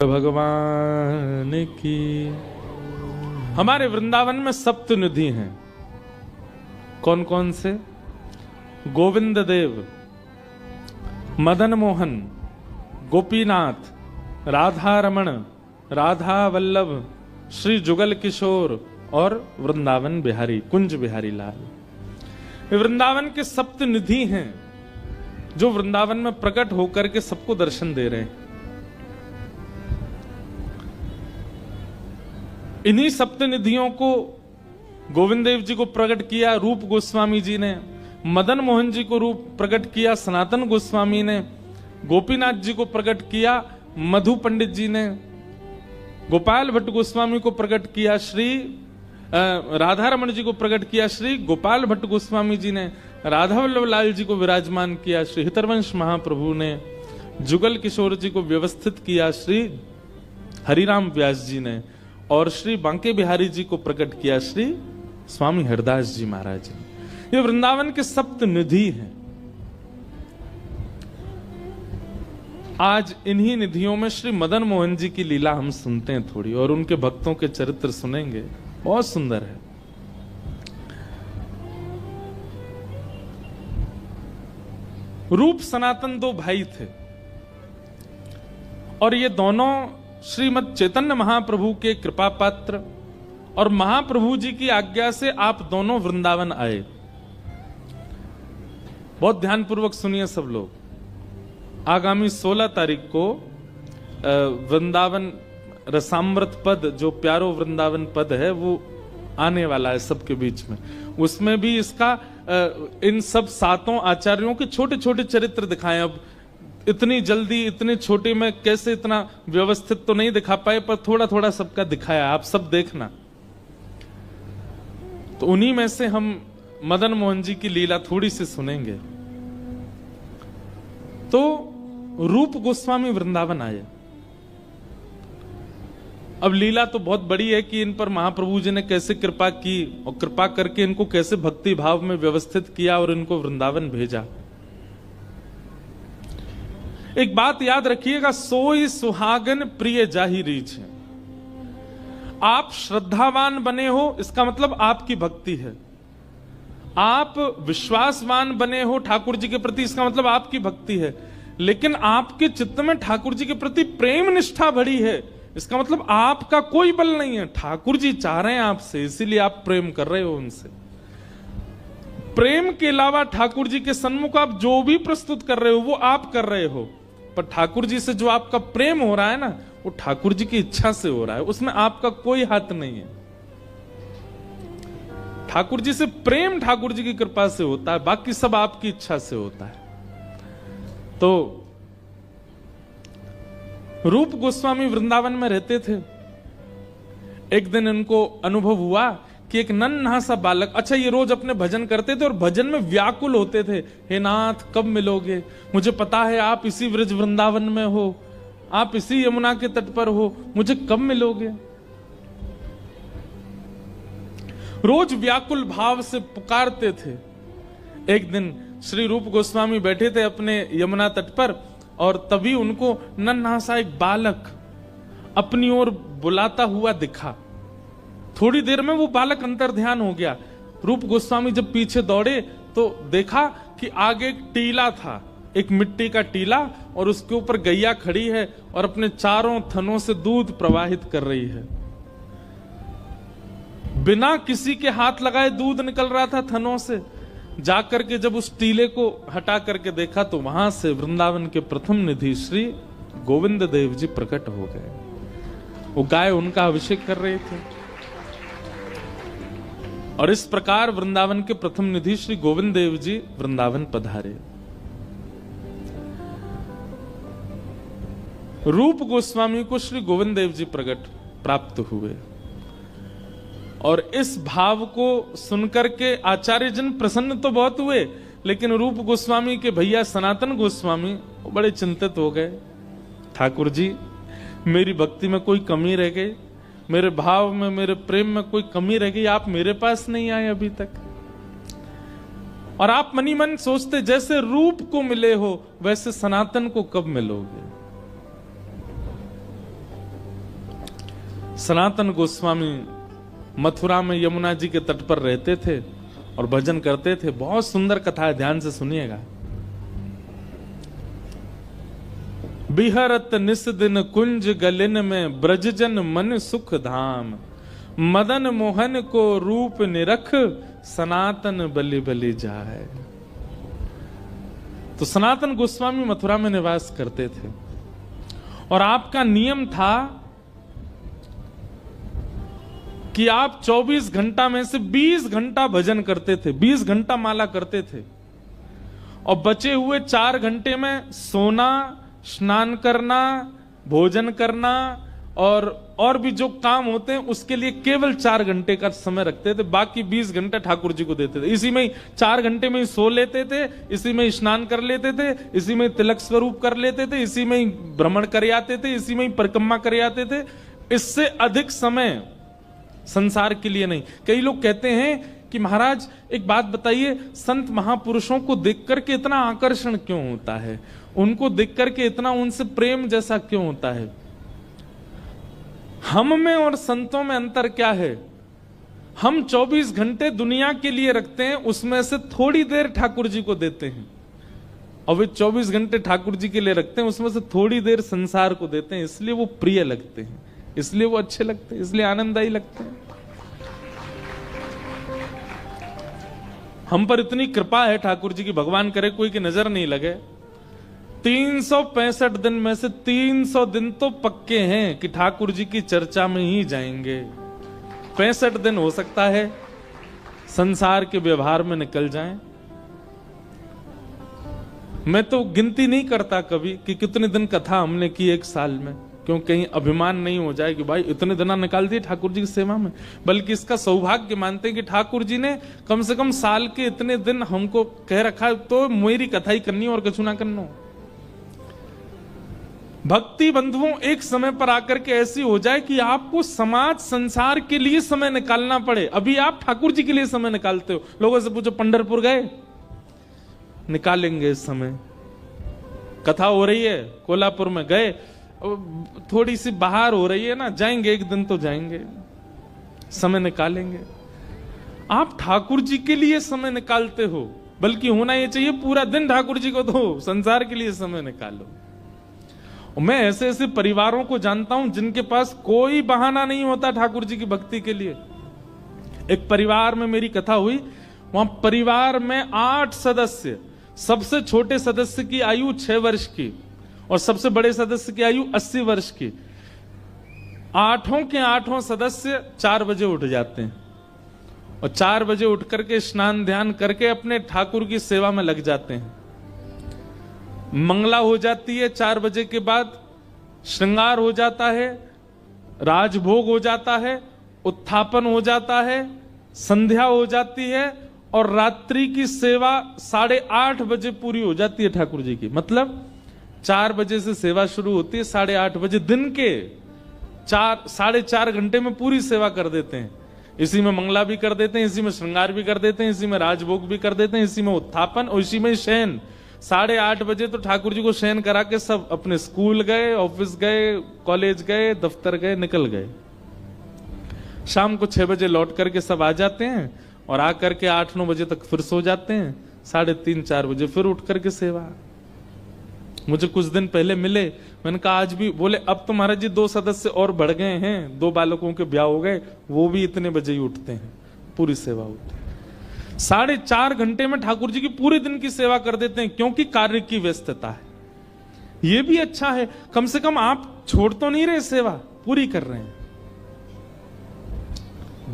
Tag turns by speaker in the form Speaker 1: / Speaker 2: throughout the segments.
Speaker 1: भगवान की। हमारे वृंदावन में सप्त निधि हैं। कौन कौन से? गोविंद देव, मदन मोहन, गोपीनाथ, राधा रमण, राधा वल्लभ, श्री जुगल किशोर और वृंदावन बिहारी, कुंज बिहारी लाल। ये वृंदावन के सप्त निधि हैं जो वृंदावन में प्रकट होकर के सबको दर्शन दे रहे हैं। इन्हीं सप्तनिधियों को गोविंद देव जी को प्रकट किया रूप गोस्वामी जी ने, मदन मोहन जी को रूप प्रकट किया सनातन गोस्वामी ने, गोपीनाथ जी को प्रकट किया मधु पंडित जी ने, गोपाल भट्ट गोस्वामी को प्रकट किया श्री राधा रमण जी को प्रकट किया श्री गोपाल भट्ट गोस्वामी जी ने, राधा वल्लभ लाल जी को विराजमान किया श्री हितरवंश महाप्रभु ने, जुगल किशोर जी को व्यवस्थित किया श्री हरिराम व्यास जी ने, और श्री बांके बिहारी जी को प्रकट किया श्री स्वामी हरदास जी महाराज जी। ये वृंदावन के सप्त निधि हैं। आज इन्हीं निधियों में श्री मदन मोहन जी की लीला हम सुनते हैं थोड़ी, और उनके भक्तों के चरित्र सुनेंगे। बहुत सुंदर है। रूप सनातन दो भाई थे, और ये दोनों श्रीमद चैतन्य महाप्रभु के कृपा पात्र, और महाप्रभु जी की आज्ञा से आप दोनों वृंदावन आए। बहुत ध्यानपूर्वक सुनिए सब लोग। आगामी 16 तारीख को वृंदावन रसामृत पद, जो प्यारो वृंदावन पद है, वो आने वाला है सबके बीच में। उसमें भी इसका इन सब सातों आचार्यों के छोटे छोटे चरित्र दिखाएं। अब इतनी जल्दी इतने छोटे में कैसे इतना व्यवस्थित तो नहीं दिखा पाए, पर थोड़ा थोड़ा सबका दिखाया, आप सब देखना। तो उन्हीं में से हम मदन मोहन जी की लीला थोड़ी सी सुनेंगे। तो रूप गोस्वामी वृंदावन आए। अब लीला तो बहुत बड़ी है कि इन पर महाप्रभु जी ने कैसे कृपा की, और कृपा करके इनको कैसे भक्ति भाव में व्यवस्थित किया और इनको वृंदावन भेजा। एक बात याद रखिएगा, सोई सुहागन प्रिय जाहि रीछ है। आप श्रद्धावान बने हो, इसका मतलब आपकी भक्ति है। आप विश्वासवान बने हो ठाकुर जी के प्रति, इसका मतलब आपकी भक्ति है। लेकिन आपके चित्त में ठाकुर जी के प्रति प्रेम निष्ठा भरी है, इसका मतलब आपका कोई बल नहीं है। ठाकुर जी चाह रहे हैं आपसे, इसीलिए आप प्रेम कर रहे हो उनसे। प्रेम के अलावा ठाकुर जी के सन्मुख आप जो भी प्रस्तुत कर रहे हो वो आप कर रहे हो, पर ठाकुर जी से जो आपका प्रेम हो रहा है ना, वो ठाकुर जी की इच्छा से हो रहा है, उसमें आपका कोई हाथ नहीं है। ठाकुर जी से प्रेम ठाकुर जी की कृपा से होता है, बाकी सब आपकी इच्छा से होता है। तो रूप गोस्वामी वृंदावन में रहते थे। एक दिन इनको अनुभव हुआ कि एक नन्हा सा बालक, अच्छा ये रोज अपने भजन करते थे और भजन में व्याकुल होते थे, हे नाथ कब मिलोगे, मुझे पता है आप इसी ब्रज वृंदावन में हो, आप इसी यमुना के तट पर हो, मुझे कब मिलोगे। रोज व्याकुल भाव से पुकारते थे। एक दिन श्री रूप गोस्वामी बैठे थे अपने यमुना तट पर, और तभी उनको नन्हा सा एक बालक अपनी ओर बुलाता हुआ दिखा। थोड़ी देर में वो बालक अंतर ध्यान हो गया। रूप गोस्वामी जब पीछे दौड़े तो देखा कि आगे एक टीला था, एक मिट्टी का टीला, और उसके ऊपर गैया खड़ी है और अपने चारों थनों से दूध प्रवाहित कर रही है। बिना किसी के हाथ लगाए दूध निकल रहा था थनों से। जाकर के जब उस टीले को हटा करके देखा तो वहां से वृंदावन के प्रथम निधि श्री गोविंद देव जी प्रकट हो गए। वो गाय उनका अभिषेक कर रहे थे, और इस प्रकार वृंदावन के प्रथम निधि श्री गोविंद देव जी वृंदावन पधारे। रूप गोस्वामी को श्री गोविंद देव जी प्रकट प्राप्त हुए, और इस भाव को सुनकर के आचार्य जन प्रसन्न तो बहुत हुए, लेकिन रूप गोस्वामी के भैया सनातन गोस्वामी बड़े चिंतित हो गए। ठाकुर जी, मेरी भक्ति में कोई कमी रह गई, मेरे भाव में, मेरे प्रेम में कोई कमी रह गई, आप मेरे पास नहीं आए अभी तक। और आप मनी मन सोचते जैसे रूप को मिले हो वैसे सनातन को कब मिलोगे। सनातन गोस्वामी मथुरा में यमुना जी के तट पर रहते थे और भजन करते थे। बहुत सुंदर कथा है, ध्यान से सुनिएगा। बिहरत निस दिन कुंज गलिन में ब्रजजन मन सुख धाम, मदन मोहन को रूप निरख सनातन बलि बलि जाए। तो सनातन गोस्वामी मथुरा में निवास करते थे और आपका नियम था कि आप 24 घंटा में से 20 घंटा भजन करते थे, 20 घंटा माला करते थे और बचे हुए 4 घंटे में सोना, स्नान करना, भोजन करना और भी जो काम होते हैं उसके लिए केवल 4 घंटे का समय रखते थे। बाकी 20 घंटे ठाकुर जी को देते थे। इसी में ही 4 घंटे में ही सो लेते थे, इसी में ही स्नान कर लेते थे, इसी में तिलक स्वरूप कर लेते थे, इसी में ही भ्रमण कर आते थे, इसी में ही परिक्रमा कर आते थे। इससे अधिक समय संसार के लिए नहीं। कई लोग कहते हैं कि महाराज एक बात बताइए, संत महापुरुषों को देख करके इतना आकर्षण क्यों होता है, उनको देख करके इतना उनसे प्रेम जैसा क्यों होता है? हम में और संतों में अंतर क्या है? हम 24 घंटे दुनिया के लिए रखते हैं, उसमें से थोड़ी देर ठाकुर जी को देते हैं, और वे 24 घंटे ठाकुर जी के लिए रखते हैं, उसमें से थोड़ी देर संसार को देते हैं। इसलिए वो प्रिय लगते हैं, इसलिए वो अच्छे लगते हैं, इसलिए आनंददायी लगते हैं। हम पर इतनी कृपा है ठाकुर जी की, भगवान करे कोई की नजर नहीं लगे। 365 दिन में से 300 दिन तो पक्के हैं कि ठाकुर जी की चर्चा में ही जाएंगे। 65 दिन हो सकता है संसार के व्यवहार में निकल जाएं। मैं तो गिनती नहीं करता कभी कि कितने दिन कथा हमने की एक साल में, क्यों कहीं अभिमान नहीं हो जाए कि भाई इतने दिन निकाल दिए ठाकुर जी की सेवा में। बल्कि इसका सौभाग्य मानते हैं कि ठाकुर जी ने कम से कम साल के इतने दिन हमको कह रखा, तो मेरी कथा ही करनी और कछु ना करना। भक्ति बंधुओं, एक समय पर आकर के ऐसी हो जाए कि आपको समाज संसार के लिए समय निकालना पड़े। अभी आप ठाकुर जी के लिए समय निकालते हो। लोगों से पूछो पंढरपुर गए? निकालेंगे इस समय। कथा हो रही है कोल्हापुर में, गए? थोड़ी सी बाहर हो रही है ना, जाएंगे, एक दिन तो जाएंगे, समय निकालेंगे। आप ठाकुर जी के लिए समय निकालते हो, बल्कि होना यह चाहिए पूरा दिन ठाकुर जी को दो, संसार के लिए समय निकालो। मैं ऐसे ऐसे परिवारों को जानता हूं जिनके पास कोई बहाना नहीं होता ठाकुर जी की भक्ति के लिए। एक परिवार में मेरी कथा हुई, वहां परिवार में 8 सदस्य, सबसे छोटे सदस्य की आयु 6 वर्ष की और सबसे बड़े सदस्य की आयु 80 वर्ष की। 8 के 8 सदस्य 4 बजे उठ जाते हैं और 4 बजे उठ करके स्नान ध्यान करके अपने ठाकुर की सेवा में लग जाते हैं। मंगला हो जाती है 4 बजे के बाद, श्रृंगार हो जाता है, राजभोग हो जाता है, उत्थापन हो जाता है, संध्या हो जाती है और रात्रि की सेवा 8:30 बजे पूरी हो जाती है ठाकुर जी की। मतलब 4 बजे से सेवा शुरू होती है, 8:30 बजे दिन के 4-4.5 घंटे में पूरी सेवा कर देते हैं। इसी में मंगला भी कर देते हैं, इसी में श्रृंगार भी कर देते हैं, इसी में राजभोग भी कर देते हैं, इसी में उत्थापन और इसी में शयन। 8:30 बजे तो ठाकुर जी को शयन करा के सब अपने स्कूल गए, ऑफिस गए, कॉलेज गए, दफ्तर गए, निकल गए। शाम को 6 बजे लौट करके सब आ जाते हैं और आकर के 8-9 बजे तक फिर सो जाते हैं। 3:30-4 बजे फिर उठ करके सेवा। मुझे कुछ दिन पहले मिले, मैंने कहा आज भी? बोले अब तो महाराज जी 2 सदस्य और बढ़ गए हैं, 2 बालकों के ब्याह हो गए, वो भी इतने बजे ही उठते हैं, पूरी सेवा होती है। 4.5 घंटे में ठाकुर जी की पूरे दिन की सेवा कर देते हैं, क्योंकि कार्य की व्यस्तता है। ये भी अच्छा है, कम से कम आप छोड़ तो नहीं रहे, सेवा पूरी कर रहे हैं।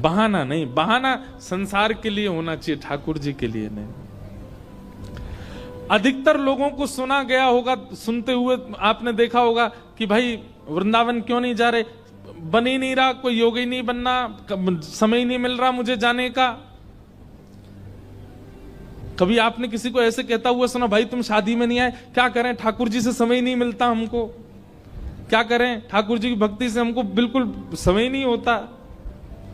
Speaker 1: बहाना नहीं, बहाना संसार के लिए होना चाहिए, ठाकुर जी के लिए नहीं। अधिकतर लोगों को सुना गया होगा, सुनते हुए आपने देखा होगा कि भाई वृंदावन क्यों नहीं जा रहे, बन ही नहीं रहा, कोई योगी नहीं बनना, समय ही नहीं मिल रहा मुझे जाने का। कभी आपने किसी को ऐसे कहता हुआ सुना, भाई तुम शादी में नहीं आए, क्या करें, ठाकुर जी से समय ही नहीं मिलता हमको, क्या करें, ठाकुर जी की भक्ति से हमको बिल्कुल समय नहीं होता।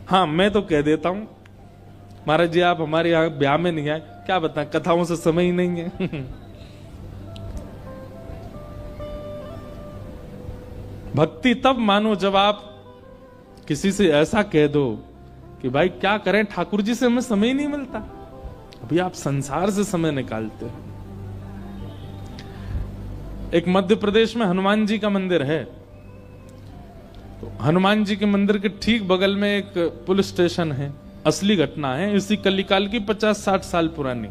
Speaker 1: हाँ, मैं तो कह देता हूं, महाराज जी आप हमारे यहाँ ब्याह में नहीं आए, क्या बताएं, कथाओं से समय ही नहीं है। भक्ति तब मानो जब आप किसी से ऐसा कह दो कि भाई क्या करें, ठाकुर जी से हमें समय ही नहीं मिलता, अभी आप संसार से समय निकालते हो। एक मध्य प्रदेश में हनुमान जी का मंदिर है, तो हनुमान जी के मंदिर के ठीक बगल में एक पुलिस स्टेशन है। असली घटना है, इसी कलिकाल की 50-60 साल पुरानी,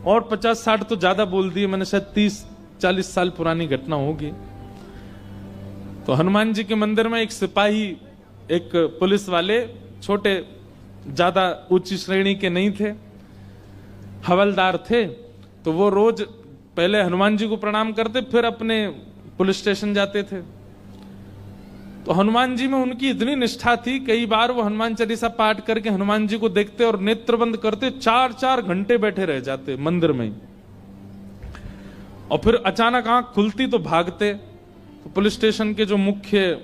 Speaker 1: और 50-60 तो ज्यादा बोल दिए मैंने, शायद 30-40 साल पुरानी घटना होगी। तो हनुमान जी के मंदिर में एक सिपाही, एक पुलिस वाले, छोटे, ज्यादा ऊंची श्रेणी के नहीं थे, हवलदार थे। तो वो रोज पहले हनुमान जी को प्रणाम करते, फिर अपने पुलिस स्टेशन जाते थे। तो हनुमान जी में उनकी इतनी निष्ठा थी, कई बार वो हनुमान चालीसा पाठ करके हनुमान जी को देखते और नेत्र बंद करते, 4-4 घंटे बैठे रह जाते मंदिर में ही। और फिर अचानक आंख खुलती तो भागते। तो पुलिस स्टेशन के जो मुख्य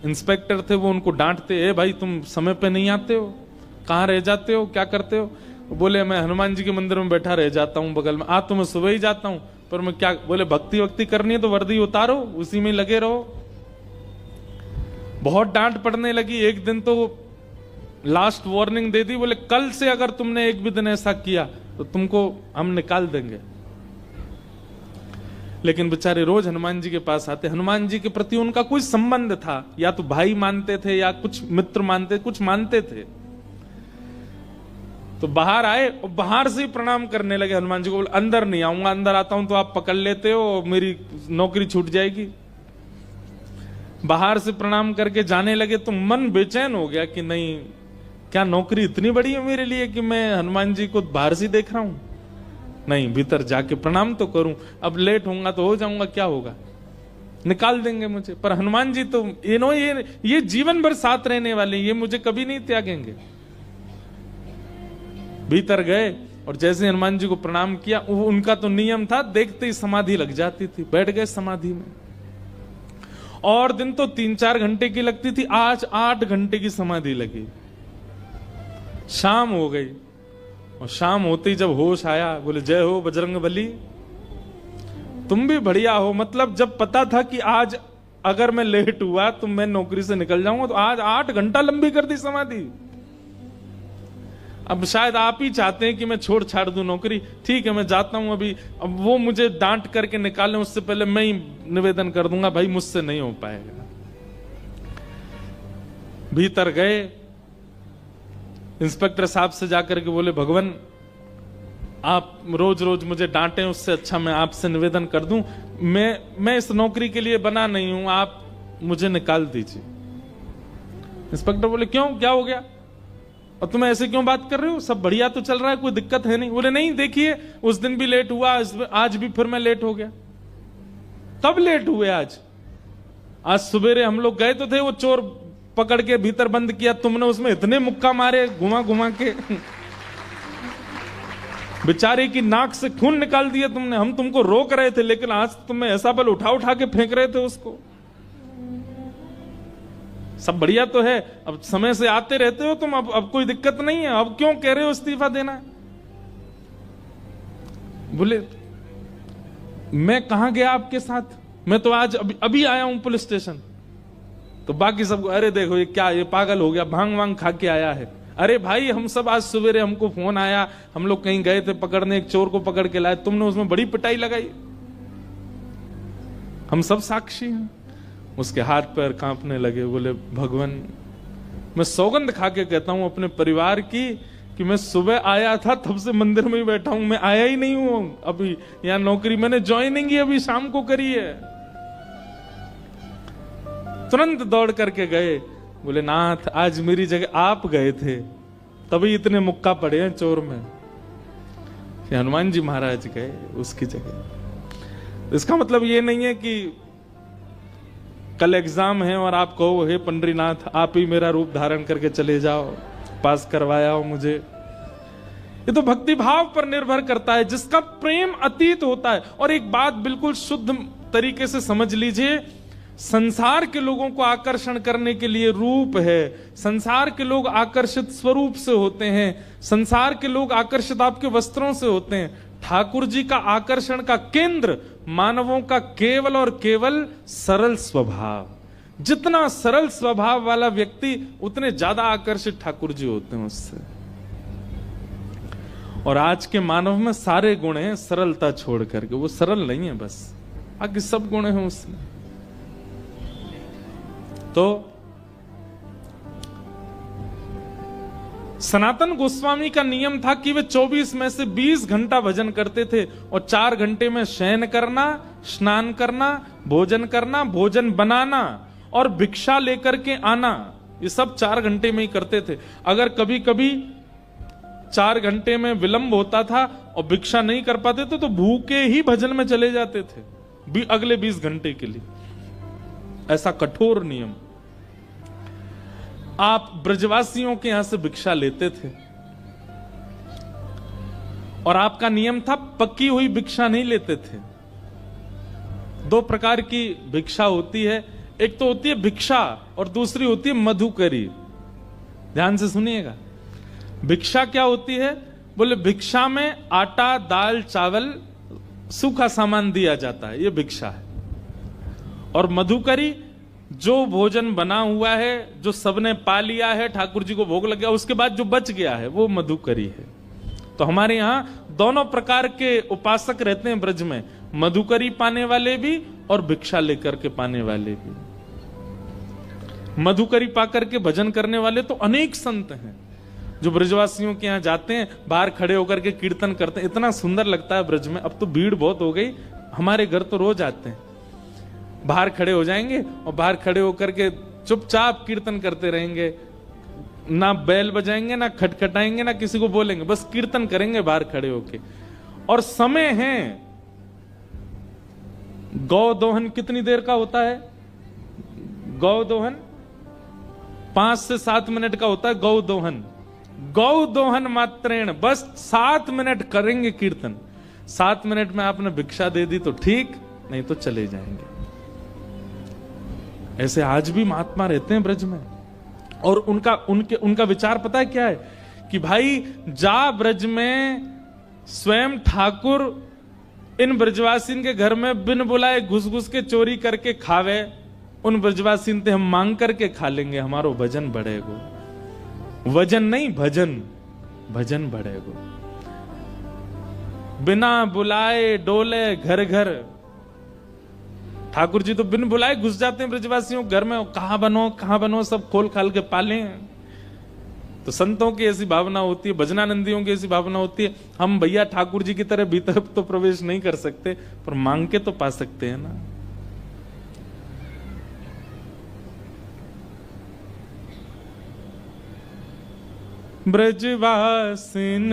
Speaker 1: इंस्पेक्टर थे वो उनको डांटते, ए भाई तुम समय पे नहीं आते हो, कहाँ रह जाते हो, क्या करते हो? बोले मैं हनुमान जी के मंदिर में बैठा रह जाता हूँ बगल में, आज तो मैं सुबह ही जाता हूँ, पर मैं क्या, बोले भक्ति वक्ति करनी है तो वर्दी उतारो, उसी में लगे रहो। बहुत डांट पड़ने लगी। एक दिन तो लास्ट वार्निंग दे दी, बोले कल से अगर तुमने एक भी दिन ऐसा किया तो तुमको हम निकाल देंगे। लेकिन बेचारे रोज हनुमान जी के पास आते। हनुमान जी के प्रति उनका कोई संबंध था, या तो भाई मानते थे या कुछ मित्र मानते, कुछ मानते थे। तो बाहर आए और बाहर से ही प्रणाम करने लगे हनुमान जी को। बोले अंदर नहीं आऊंगा, अंदर आता हूं तो आप पकड़ लेते हो, मेरी नौकरी छूट जाएगी। बाहर से प्रणाम करके जाने लगे तो मन बेचैन हो गया कि नहीं, क्या नौकरी इतनी बड़ी है मेरे लिए कि मैं हनुमान जी को बाहर से देख रहा हूं? नहीं, भीतर जाके प्रणाम तो करूं। अब लेट होऊंगा तो हो जाऊंगा, क्या होगा, निकाल देंगे मुझे। पर हनुमान जी तो ये जीवन भर साथ रहने वाले, ये मुझे कभी नहीं त्यागेंगे। भीतर गए और जैसे हनुमान जी को प्रणाम किया, उनका तो नियम था, देखते ही समाधि लग जाती थी, बैठ गए समाधि में। और दिन तो 3-4 घंटे की लगती थी, आज 8 घंटे की समाधि लगी। शाम हो गई और शाम होते ही जब होश आया, बोले जय हो बजरंगबली, तुम भी बढ़िया हो। मतलब जब पता था कि आज अगर मैं लेट हुआ तो मैं नौकरी से निकल जाऊंगा, तो आज 8 घंटा लंबी कर दी समाधि। अब शायद आप ही चाहते हैं कि मैं छोड़ छाड़ दूं नौकरी, ठीक है मैं जाता हूं अभी। अब वो मुझे डांट करके निकालें उससे पहले मैं ही निवेदन कर दूंगा, भाई मुझसे नहीं हो पाएगा। भीतर गए, इंस्पेक्टर साहब से जाकर के बोले भगवान आप रोज रोज मुझे डांटें, उससे अच्छा मैं आपसे निवेदन कर दूं, मैं इस नौकरी के लिए बना नहीं हूं, आप मुझे निकाल दीजिए। इंस्पेक्टर बोले क्यों, क्या हो गया, और तुम ऐसे क्यों बात कर रहे हो, सब बढ़िया तो चल रहा है, कोई दिक्कत है नहीं? बोले नहीं, देखिए उस दिन भी लेट हुआ, आज भी फिर मैं लेट हो गया। कब लेट हुए? आज सवेरे हम लोग गए तो थे, वो चोर पकड़ के भीतर बंद किया, तुमने उसमें इतने मुक्का मारे घुमा घुमा के बेचारे की नाक से खून निकाल दिया तुमने। हम तुमको रोक रहे थे, लेकिन आज तुम्हें ऐसा बल उठा उठा के फेंक रहे थे उसको। सब बढ़िया तो है, अब समय से आते रहते हो तुम, अब कोई दिक्कत नहीं है, अब क्यों कह रहे हो इस्तीफा देना? बोले मैं कहां गया आपके साथ, मैं तो आज अभी आया हूं पुलिस स्टेशन। तो बाकी सबको अरे देखो ये क्या, ये पागल हो गया, भांग वांग खा के आया है। अरे भाई हम सब आज सवेरे हमको फोन आया, हम लोग कहीं गए थे पकड़ने, एक चोर को पकड़ के लाए, तुमने उसमें बड़ी पिटाई लगाई, हम सब साक्षी हैं। उसके हाथ पैर कांपने लगे। बोले भगवान मैं सौगंध खा के कहता हूं अपने परिवार की कि मैं सुबह आया था तब से मंदिर में ही बैठा हूं, मैं आया ही नहीं हूं अभी यहां नौकरी, मैंने ज्वाइनिंग ही अभी शाम को करी है। तुरंत दौड़ करके गए। बोले नाथ आज मेरी जगह आप गए थे, तभी इतने मुक्का पड़े हैं चोर में। हनुमान जी महाराज गए उसकी जगह। इसका मतलब ये नहीं है कि कल एग्जाम है और आप कहो हे पंडरीनाथ आप ही मेरा रूप धारण करके चले जाओ, पास करवाया हो मुझे। ये तो भक्ति भाव पर निर्भर करता है, जिसका प्रेम अतीत होता है। और एक बात बिल्कुल शुद्ध तरीके से समझ लीजिए, संसार के लोगों को आकर्षण करने के लिए रूप है, संसार के लोग आकर्षित स्वरूप से होते हैं, संसार के लोग आकर्षित आपके वस्त्रों से होते हैं। ठाकुर जी का आकर्षण का केंद्र मानवों का केवल और केवल सरल स्वभाव। जितना सरल स्वभाव वाला व्यक्ति उतने ज्यादा आकर्षित ठाकुर जी होते हैं उससे। और आज के मानव में सारे गुण हैं सरलता छोड़ करके, वो सरल नहीं है बस, बाकी सब गुण हैं उसमें। तो सनातन गोस्वामी का नियम था कि वे 24 में से 20 घंटा भजन करते थे और 4 घंटे में शयन करना, स्नान करना, भोजन बनाना और भिक्षा लेकर के आना, ये सब 4 घंटे में ही करते थे। अगर कभी कभी 4 घंटे में विलंब होता था और भिक्षा नहीं कर पाते थे तो भूखे ही भजन में चले जाते थे अगले 20 घंटे के लिए। ऐसा कठोर नियम। आप ब्रजवासियों के यहां से भिक्षा लेते थे और आपका नियम था पक्की हुई भिक्षा नहीं लेते थे। 2 प्रकार की भिक्षा होती है, एक तो होती है भिक्षा और दूसरी होती है मधुकरी। ध्यान से सुनिएगा। भिक्षा क्या होती है? बोले भिक्षा में आटा, दाल, चावल, सूखा सामान दिया जाता है, ये भिक्षा है। और मधुकरी जो भोजन बना हुआ है, जो सबने पा लिया है, ठाकुर जी को भोग लग गया, उसके बाद जो बच गया है वो मधुकरी है। तो हमारे यहां दोनों प्रकार के उपासक रहते हैं ब्रज में, मधुकरी पाने वाले भी और भिक्षा लेकर के पाने वाले भी। मधुकरी पाकर के भजन करने वाले तो अनेक संत हैं जो ब्रजवासियों के यहां जाते हैं, बाहर खड़े होकर के कीर्तन करते हैं। इतना सुंदर लगता है ब्रज में। अब तो भीड़ बहुत हो गई, हमारे घर तो रोज आते हैं, बाहर खड़े हो जाएंगे और बाहर खड़े होकर के चुपचाप कीर्तन करते रहेंगे, ना बैल बजाएंगे, ना खटखटाएंगे, ना किसी को बोलेंगे, बस कीर्तन करेंगे बाहर खड़े होके। और समय है, गौ दोहन कितनी देर का होता है? गौ दोहन 5 से 7 मिनट का होता है। गौ दोहन, गौ दोहन मात्रेण, बस 7 मिनट करेंगे कीर्तन। 7 मिनट में आपने भिक्षा दे दी तो ठीक, नहीं तो चले जाएंगे। ऐसे आज भी महात्मा रहते हैं ब्रज में। और उनका विचार पता है क्या है? कि भाई जा ब्रज में स्वयं ठाकुर इन ब्रजवासीन के घर में बिन बुलाए घुस घुस के चोरी करके खावे, उन ब्रजवासीन ते हम मांग करके खा लेंगे, हमारो भजन बढ़ेगो। वजन नहीं, भजन, भजन बढ़ेगो। बिना बुलाए डोले घर घर। ठाकुर जी तो बिन बुलाए घुस जाते हैं ब्रजवासियों घर में, कहां बनो सब खोल खाल के पाले। तो संतों की ऐसी भावना होती है, भजनानंदियों की ऐसी भावना होती है, हम भैया ठाकुर जी की तरह भीतर तो प्रवेश नहीं कर सकते, पर मांग के तो पा सकते हैं ना। ब्रजवासिन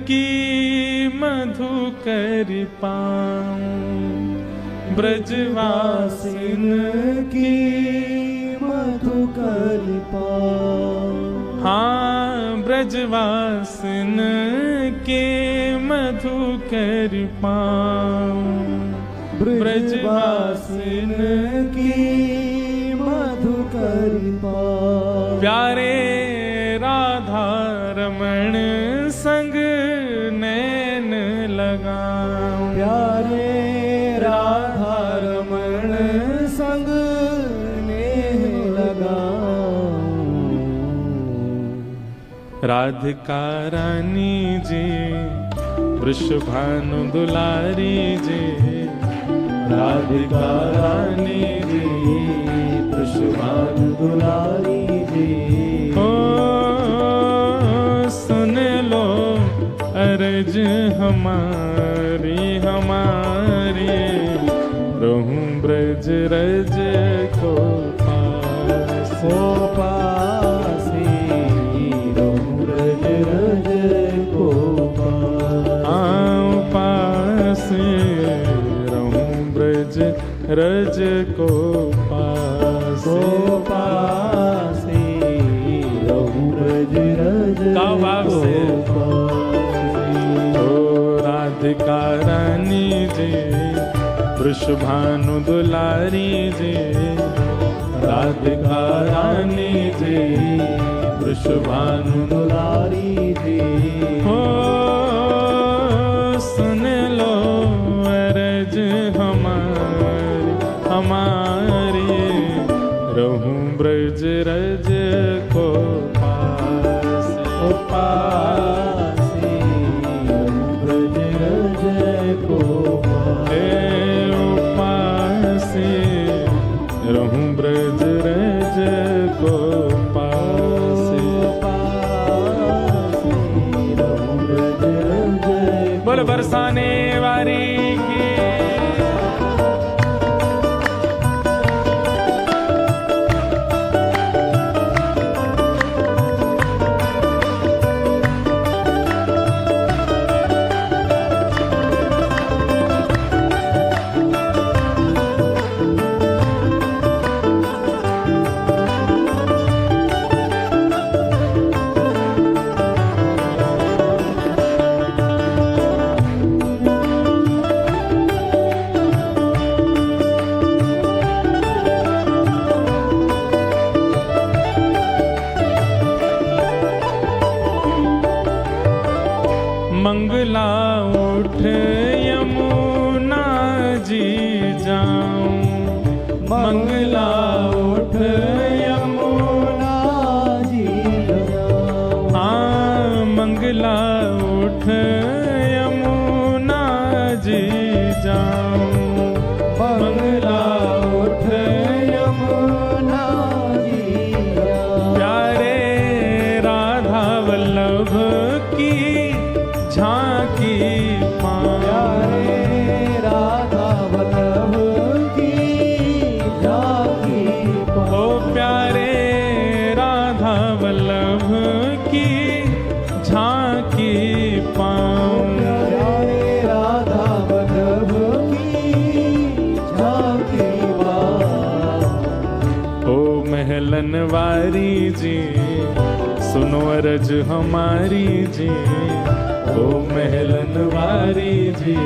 Speaker 1: की मधुकर पाऊं, ब्रजवासिन की मधुकर पाऊं। हाँ, ब्रजवासिन के मधुकर पाऊं, ब्रजवासिन की मधुकर पाऊं। प्यारे राधा रमण संग नैन लगाऊं, प्यारे राधा रमण संग नैन लगाऊं। राधिका रानी जी, वृषभानु दुलारी जी, राधिका रानी जी, वृषभानु दुलारी जी। ओ सुन लो अर्ज हमारी हमारी, रहूं ब्रज रज को पास, ओ पासी, रहूं ब्रज रज को पास। आऊं पास, रहूं ब्रज रज को पास, ओ पासी, रहूं ब्रज रज का भाव से। राधिका रानी जी, वृषभानु दुलारी जी, राधिका रानी जी, वृषभानु दुलारी जी। हो सुन लो अर्ज हमारी हमारी, रहूं ब्रज रज को पास
Speaker 2: उपासी ब्रज रज को
Speaker 1: उपासी रहूं ब्रज रज को पास
Speaker 2: रहूं ब्रज रज
Speaker 1: बोल बरसाने वारी की मंगला उठ यमुना जी जाऊं मंगला उठ
Speaker 2: यमुना जी
Speaker 1: हाँ मंगला उठ यमुना जी जाऊं मंगला उठ
Speaker 2: यमुना जी
Speaker 1: प्यारे राधा वल्लभ की झांकी
Speaker 2: प्यारे राधा वल्लभ की झांकी
Speaker 1: ओ प्यारे राधा वल्लभ की झांकी पाऊं
Speaker 2: प्यारे राधा वल्लभ की झांकी
Speaker 1: ओ महलन वारी जी सुनो अरज हमारी जी ओ महलन वारी जी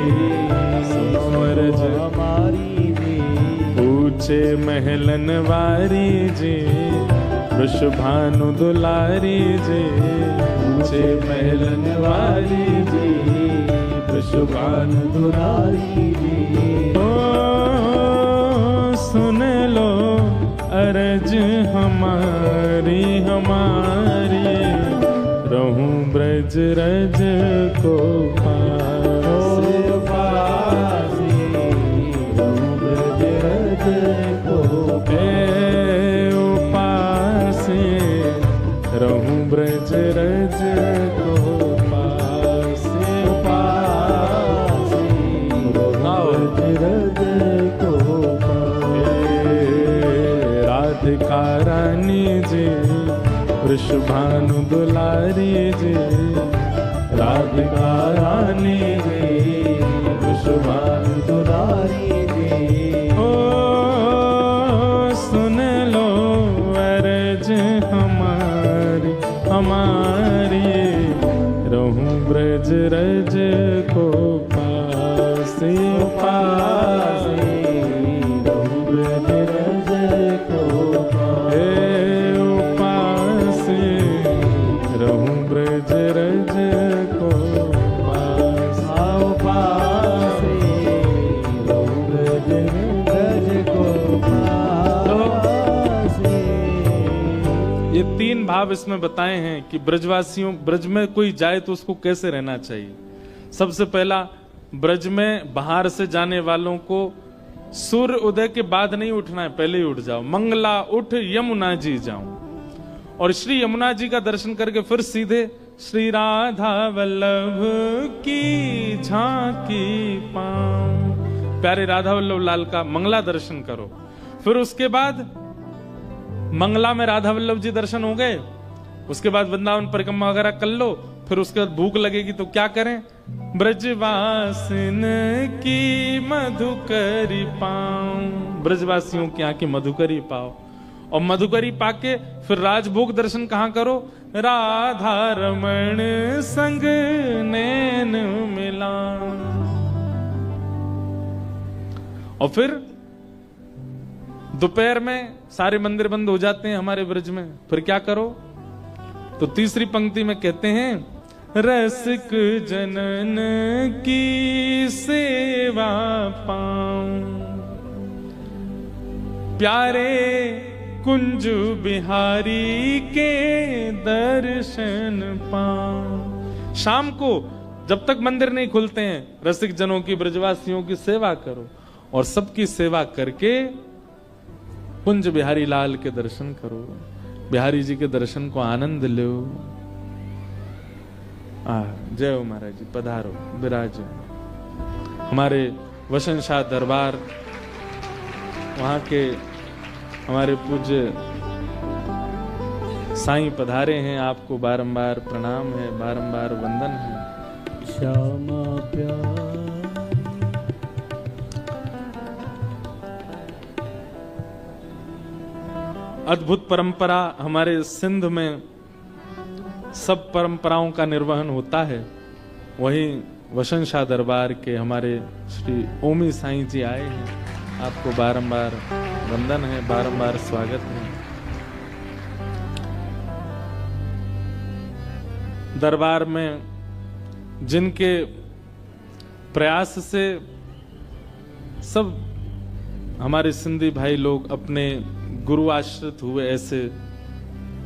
Speaker 1: सुनो अरज
Speaker 2: हमारी जी
Speaker 1: ऊंचे महलन वारी जी वृषभानु दुलारी जी ऊंचे महलन वारी जी वृषभानु
Speaker 2: दुलारी जी
Speaker 1: ओ सुन लो अरज हमारी हमारी रहूं ब्रज रज को पास
Speaker 2: रहूं ब्रज रज को
Speaker 1: उपासी रहूं ब्रज रज को पास
Speaker 2: ब्रज रज को
Speaker 1: राधिका रानी जी वृषभानु दुलारी जी राधिका रानी जी वृषभानु
Speaker 2: दुलारी जी
Speaker 1: ओ सुन लो अरज हमारी हमारी रहूं ब्रज रज को पासी पासी
Speaker 2: रहूं ब्रज रज को
Speaker 1: उपासी रहूं ब्रज रज को पास
Speaker 2: उपासी रहूं ब्रज रज को
Speaker 1: ये तीन भाव इसमें बताए हैं कि ब्रजवासियों ब्रज में कोई जाए तो उसको कैसे रहना चाहिए। सबसे पहला, ब्रज में बाहर से जाने वालों को सूर्य उदय के बाद नहीं उठना है, पहले ही उठ जाओ। मंगला उठ यमुना जी जाऊं, और श्री यमुना जी का दर्शन करके फिर सीधे श्री राधा वल्लभ की झांकी पाऊं, प्यारे राधा वल्लभ लाल का मंगला दर्शन करो। फिर उसके बाद मंगला में राधा वल्लभ जी दर्शन हो गए, उसके बाद वृंदावन परिक्रमा वगैरह कर लो। फिर उसके बाद भूख लगेगी तो क्या करें, ब्रजवासिन की मधुकरी पाऊं, ब्रजवासियों की यहाँ की मधुकरी पाओ। और मधुकरी पाके फिर राजभोग दर्शन कहाँ करो, राधा रमण संग नैन मिला। और फिर दोपहर में सारे मंदिर बंद हो जाते हैं हमारे ब्रज में, फिर क्या करो, तो तीसरी पंक्ति में कहते हैं, रसिक जनन की सेवा पाऊं, प्यारे कुंज बिहारी के दर्शन पाऊं। शाम को जब तक मंदिर नहीं खुलते हैं, रसिक जनों की, ब्रजवासियों की सेवा करो और सबकी सेवा करके कुंज बिहारी लाल के दर्शन करो, बिहारी जी के दर्शन को आनंद लो। जय हो महाराज जी, पधारो, विराजो। हमारे वसन शाह दरबार, वहां के हमारे पूज्य साईं पधारे हैं, आपको बारंबार प्रणाम है, बारंबार वंदन है।
Speaker 2: श्यामा प्यार
Speaker 1: अद्भुत परंपरा हमारे सिंध में सब परंपराओं का निर्वहन होता है। वहीं वसन शाह दरबार के हमारे श्री ओमी साईं जी आए हैं, आपको बारंबार वंदन है, बारंबार स्वागत है। दरबार में जिनके प्रयास से सब हमारे सिंधी भाई लोग अपने गुरु आश्रित हुए, ऐसे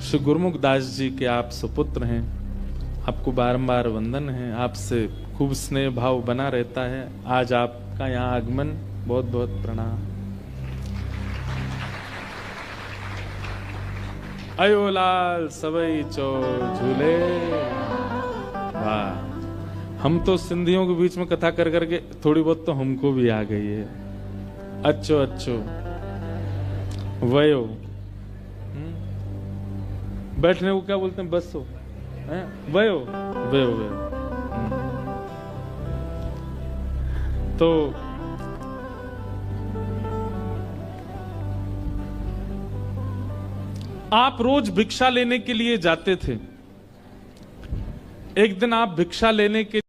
Speaker 1: श्री गुरुमुख दास जी के आप सुपुत्र हैं, आपको बारंबार वंदन है, आपसे खूब स्नेह भाव बना रहता है। आज आपका यहाँ आगमन, बहुत बहुत प्रणाम। अयो लाल सवई चो झूले। वाह, हम तो सिंधियों के बीच में कथा कर करके थोड़ी बहुत तो हमको भी आ गई है। अच्छो अच्छो वयो, बैठने को क्या बोलते हैं, बसो, वयो वयो वयो। तो आप रोज भिक्षा लेने के लिए जाते थे। एक दिन आप भिक्षा लेने के